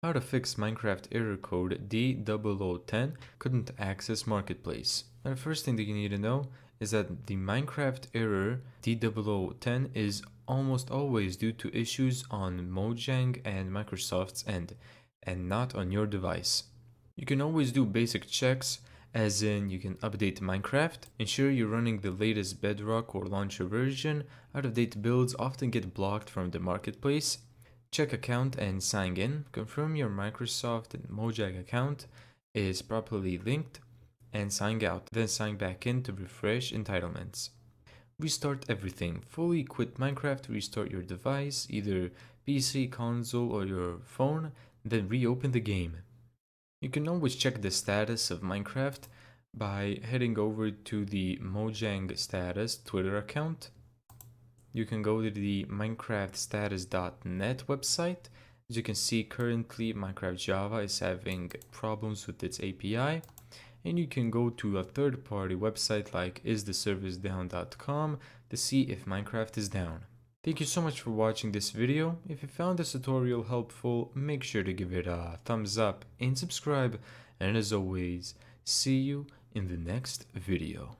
How to fix Minecraft error code D-0010 couldn't access marketplace. Now, the first thing that you need to know is that the Minecraft error D-0010 is almost always due to issues on Mojang and Microsoft's end, and not on your device. You can always do basic checks, as in you can update Minecraft, ensure you're running the latest Bedrock or launcher version. Out-of-date builds often get blocked from the marketplace. Check account and sign in. Confirm your Microsoft and Mojang account is properly linked and sign out. Then sign back in to refresh entitlements. Restart everything. Fully quit Minecraft, restart your device, either PC, console, or your phone, then reopen the game. You can always check the status of Minecraft by heading over to the Mojang status Twitter account. You can go to the minecraftstatus.net website. As you can see, currently Minecraft Java is having problems with its API. And you can go to a third-party website like istheservicedown.com to see if Minecraft is down. Thank you so much for watching this video. If you found this tutorial helpful, make sure to give it a thumbs up and subscribe. And as always, see you in the next video.